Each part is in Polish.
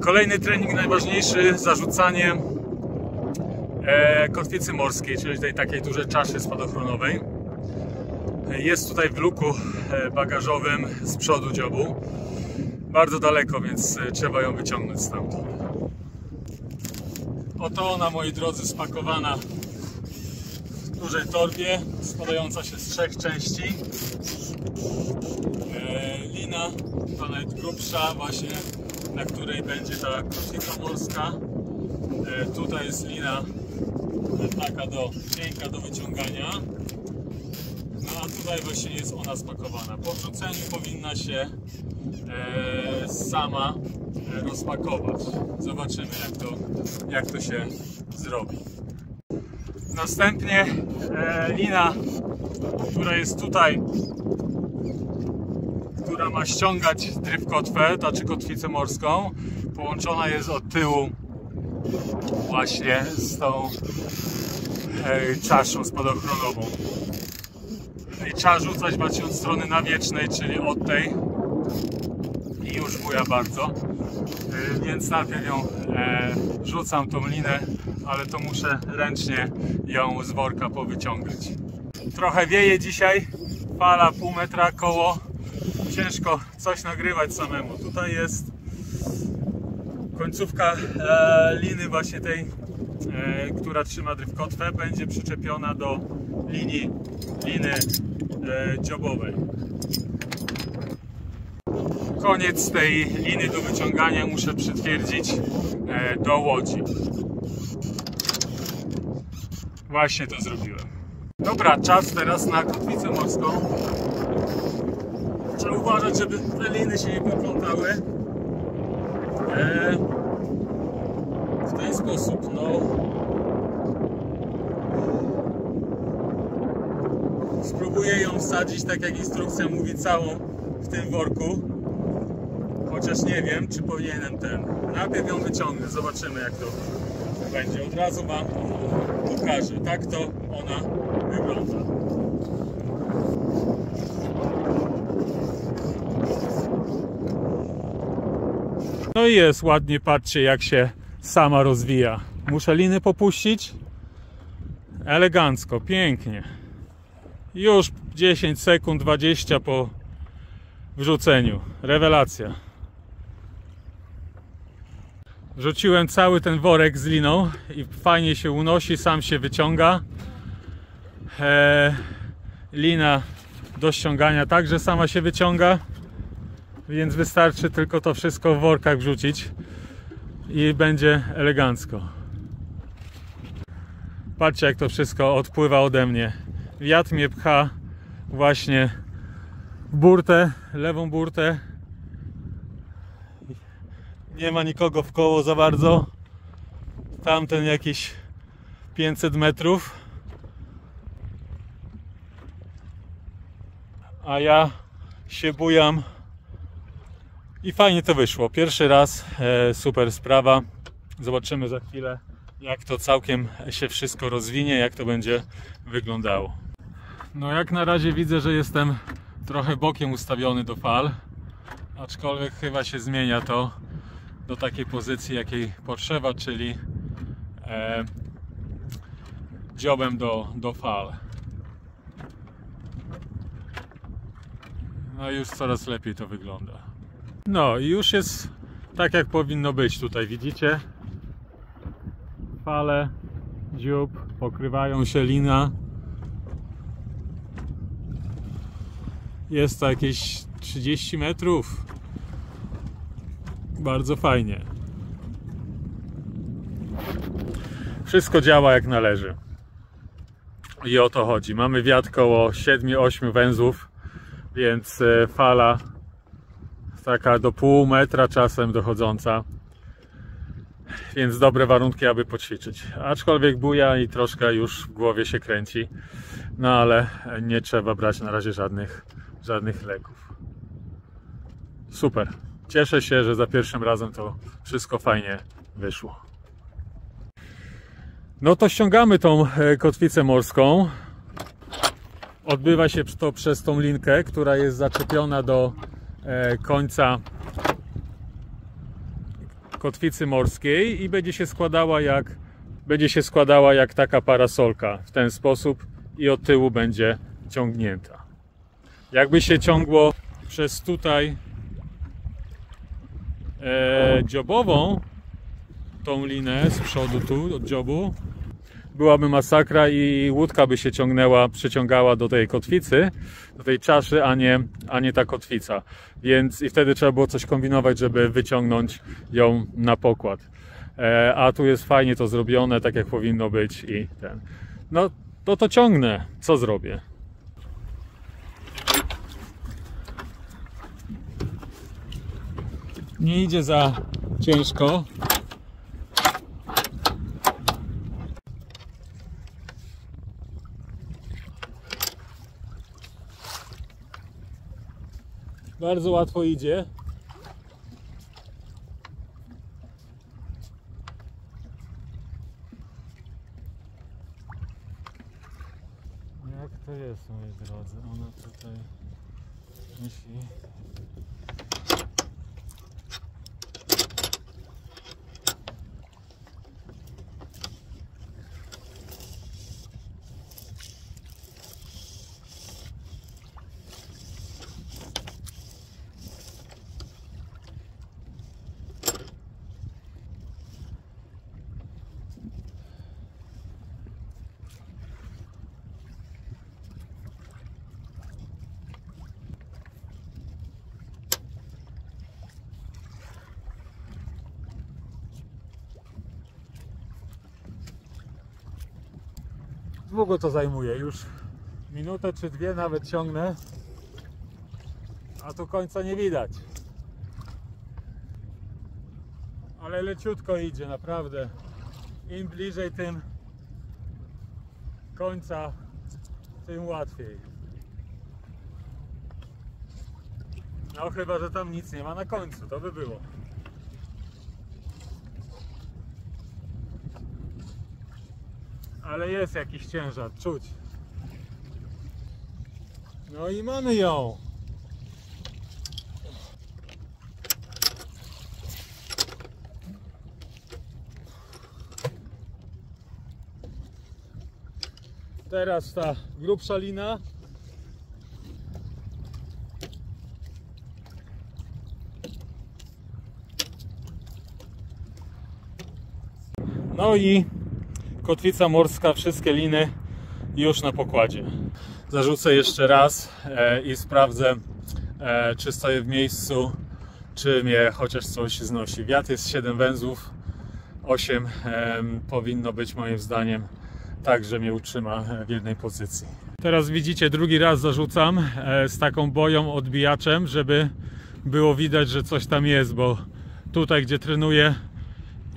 Kolejny trening najważniejszy, zarzucanie kotwicy morskiej, czyli tej takiej dużej czaszy spadochronowej. Jest tutaj w luku bagażowym z przodu dziobu. Bardzo daleko, więc trzeba ją wyciągnąć stamtąd. Oto ona, moi drodzy, spakowana w dużej torbie, składająca się z 3 części. Lina, ta nawet grubsza, właśnie na której będzie ta kotwica morska. Tutaj jest lina taka cienka do wyciągania. No a tutaj właśnie jest ona spakowana. Po wrzuceniu powinna się sama rozpakować. Zobaczymy, jak to się zrobi. Następnie lina, która jest tutaj, która ma ściągać drywkotwę, czy kotwicę morską, połączona jest od tyłu właśnie z tą czaszą spadochronową. I trzeba rzucać właśnie od strony nawiecznej, czyli od tej, i już buja bardzo, więc najpierw ją rzucam, tą linę, ale to muszę ręcznie ją z worka powyciągać. Trochę wieje dzisiaj, fala pół metra koło, ciężko coś nagrywać samemu. Tutaj jest końcówka liny właśnie tej, która trzyma drywkotwę, będzie przyczepiona do liny dziobowej. Koniec tej liny do wyciągania muszę przytwierdzić do łodzi. Właśnie to zrobiłem. Dobra, czas teraz na kotwicę morską. Trzeba uważać, żeby te liny się nie poplątały. W ten sposób, spróbuję ją wsadzić, tak jak instrukcja mówi, całą w tym worku. Chociaż nie wiem, czy powinienem najpierw ją wyciągnę, zobaczymy, jak to będzie. Od razu wam pokażę. Tak to ona wygląda. No i jest ładnie, patrzcie, jak się sama rozwija. Muszę liny popuścić. Elegancko, pięknie. Już 10 sekund, 20 po wrzuceniu. Rewelacja. Wrzuciłem cały ten worek z liną i fajnie się unosi, sam się wyciąga. Lina do ściągania także sama się wyciąga, więc wystarczy tylko to wszystko w workach wrzucić i będzie elegancko. Patrzcie, jak to wszystko odpływa ode mnie. Wiatr mnie pcha właśnie w burtę, lewą burtę. Nie ma nikogo w koło za bardzo. Tamten jakieś 500 metrów. A ja się bujam. I fajnie to wyszło. Pierwszy raz, super sprawa. Zobaczymy za chwilę, jak to całkiem się wszystko rozwinie, jak to będzie wyglądało. No jak na razie widzę, że jestem trochę bokiem ustawiony do fal. Aczkolwiek chyba się zmienia to do takiej pozycji, jakiej potrzeba, czyli dziobem do fal. No i już coraz lepiej to wygląda. No i już jest tak, jak powinno być. Tutaj widzicie, fale, dziób, pokrywają się, lina. Jest to jakieś 30 metrów. Bardzo fajnie. Wszystko działa jak należy. I o to chodzi. Mamy wiatr koło 7-8 węzłów, więc fala taka do pół metra czasem dochodząca. Więc dobre warunki, aby poćwiczyć. Aczkolwiek buja i troszkę już w głowie się kręci. No ale nie trzeba brać na razie żadnych leków. Super. Cieszę się, że za pierwszym razem to wszystko fajnie wyszło. No to ściągamy tą kotwicę morską. Odbywa się to przez tą linkę, która jest zaczepiona do końca kotwicy morskiej i będzie się składała jak taka parasolka w ten sposób i od tyłu będzie ciągnięta. Jakby się ciągło przez tutaj dziobową tą linę z przodu tu od dziobu, byłaby masakra i łódka by się przyciągała do tej kotwicy, do tej czaszy, a nie ta kotwica. Więc i wtedy trzeba było coś kombinować, żeby wyciągnąć ją na pokład. A tu jest fajnie to zrobione, tak jak powinno być i ten. No to ciągnę. Co zrobię? Nie idzie za ciężko. Bardzo łatwo idzie. Jak to jest, moi drodzy? Ona tutaj myśli. Długo to zajmuje, już minutę czy dwie nawet ciągnę, a tu końca nie widać. Ale leciutko idzie, naprawdę. Im bliżej tym końca, tym łatwiej. No chyba, że tam nic nie ma na końcu, to by było. Ale jest jakiś ciężar, czuć. No i mamy ją. Teraz ta grubsza lina. No i kotwica morska, wszystkie liny już na pokładzie. Zarzucę jeszcze raz i sprawdzę, czy stoję w miejscu, czy mnie chociaż coś znosi. Wiatr jest 7 węzłów, 8 powinno być moim zdaniem tak, że mnie utrzyma w jednej pozycji. Teraz widzicie, drugi raz zarzucam z taką boją odbijaczem, żeby było widać, że coś tam jest, bo tutaj, gdzie trenuję,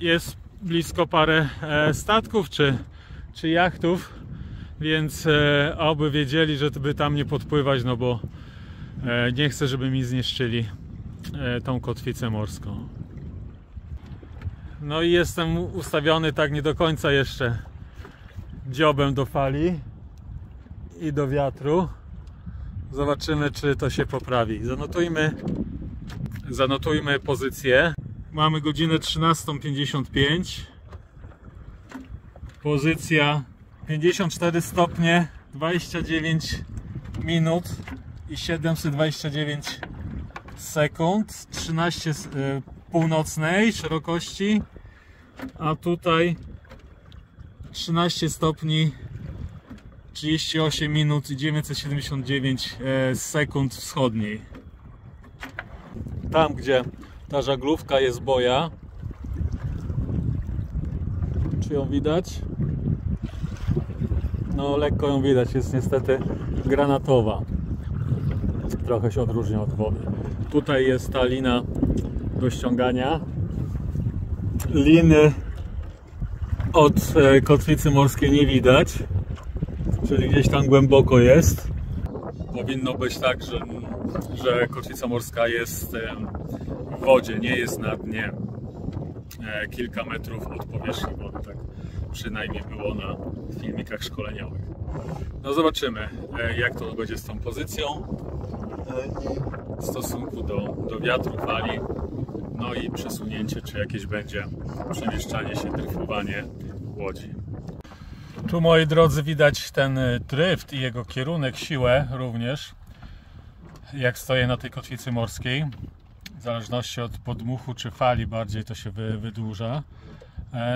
jest blisko parę statków czy jachtów, więc oby wiedzieli, że by tam nie podpływać, no bo nie chcę, żeby mi zniszczyli tą kotwicę morską. No i jestem ustawiony tak nie do końca jeszcze dziobem do fali i do wiatru. Zobaczymy, czy to się poprawi. Zanotujmy pozycję. Mamy godzinę 13:55. Pozycja 54 stopnie, 29 minut i 729 sekund. 13 północnej szerokości, a tutaj 13 stopni, 38 minut i 979 sekund wschodniej. Tam, gdzie ta żaglówka jest boja, czy ją widać? No lekko ją widać, jest niestety granatowa. Trochę się odróżnia od wody. Tutaj jest ta lina do ściągania. Liny od kotwicy morskiej nie widać, czyli gdzieś tam głęboko jest. Powinno być tak, że kotwica morska jest w wodzie, nie jest na dnie, kilka metrów od powierzchni wody, tak przynajmniej było na filmikach szkoleniowych. No zobaczymy, jak to będzie z tą pozycją i w stosunku do wiatru, fali. no i przesunięcie, czy jakieś będzie przemieszczanie się, dryfowanie łodzi. Tu, moi drodzy, widać ten dryft i jego kierunek, siłę również, jak stoję na tej kotwicy morskiej. W zależności od podmuchu czy fali bardziej to się wydłuża.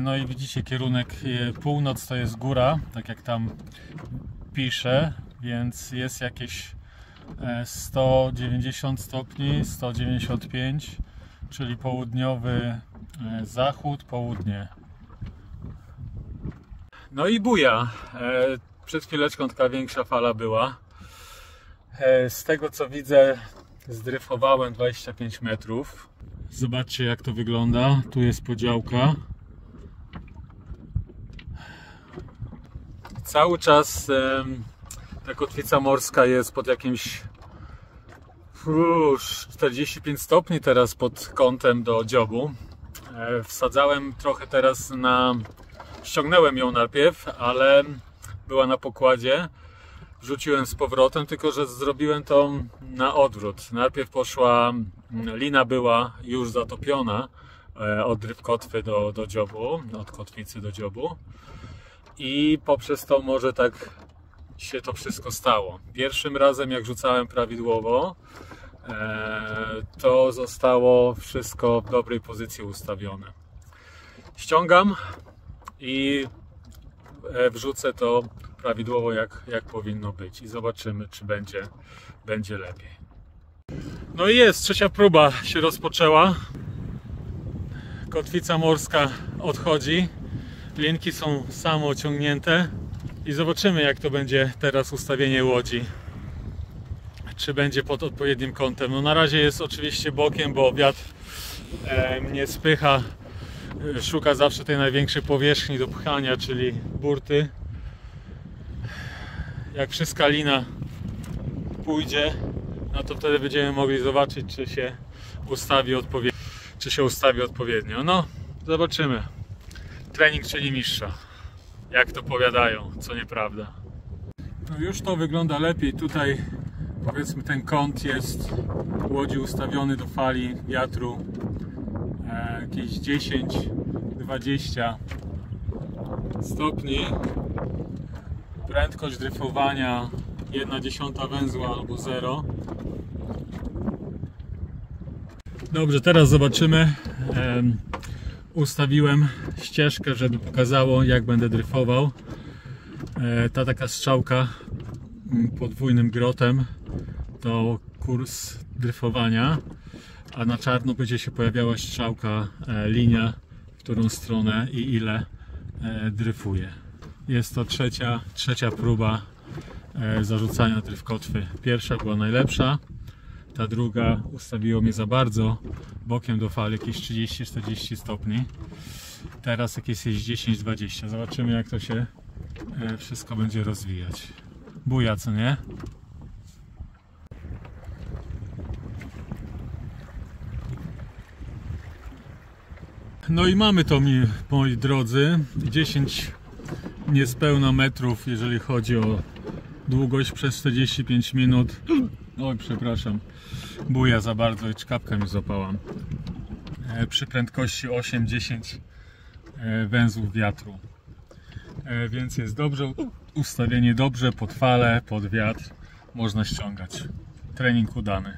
No i widzicie, kierunek północ to jest góra, tak jak tam pisze, więc jest jakieś 190 stopni, 195, czyli południowy zachód, południe. No i buja. Przed chwileczką taka większa fala była. Z tego co widzę, zdryfowałem 25 metrów. Zobaczcie, jak to wygląda. Tu jest podziałka. Cały czas ta kotwica morska jest pod jakimś 45 stopni teraz pod kątem do dziobu. Wsadzałem trochę teraz ściągnąłem ją najpierw, ale była na pokładzie. Wrzuciłem z powrotem, tylko że zrobiłem to na odwrót. Najpierw poszła, lina była już zatopiona od kotwy do dziobu, od kotwicy do dziobu. I poprzez to może tak się to wszystko stało. Pierwszym razem, jak rzucałem prawidłowo, to zostało wszystko w dobrej pozycji ustawione. Ściągam i wrzucę to prawidłowo, jak powinno być, i zobaczymy, czy będzie lepiej. No i jest, trzecia próba się rozpoczęła. Kotwica morska odchodzi, linki są samo ciągnięte i zobaczymy, jak to będzie teraz ustawienie łodzi, czy będzie pod odpowiednim kątem. No na razie jest oczywiście bokiem, bo wiatr mnie spycha, szuka zawsze tej największej powierzchni do pchania, czyli burty. Jak wszystka lina pójdzie, no to wtedy będziemy mogli zobaczyć, czy się ustawi odpowiednio. No, zobaczymy. Trening czyni mistrza, jak to powiadają, co nieprawda. No już to wygląda lepiej. Tutaj, powiedzmy, ten kąt jest łodzi ustawiony do fali wiatru jakieś 10-20 stopni. Prędkość dryfowania 1/10 węzła albo 0. Dobrze, teraz zobaczymy. Ustawiłem ścieżkę, żeby pokazało, jak będę dryfował. Ta taka strzałka podwójnym grotem to kurs dryfowania, a na czarno będzie się pojawiała strzałka, linia, w którą stronę i ile dryfuje. Jest to trzecia próba zarzucania dryfkotwy. Pierwsza była najlepsza, ta druga ustawiło mnie za bardzo bokiem do fali, jakieś 30-40 stopni. Teraz jakieś jest 10-20. Zobaczymy, jak to się wszystko będzie rozwijać. Buja, co nie? No i mamy to, moi drodzy, 10 niespełna metrów, jeżeli chodzi o długość, przez 45 minut. Oj, przepraszam, buja za bardzo i czkawka mi złapała. Przy prędkości 8-10 węzłów wiatru. Więc jest dobrze, ustawienie dobrze, pod falę, pod wiatr można ściągać. Trening udany.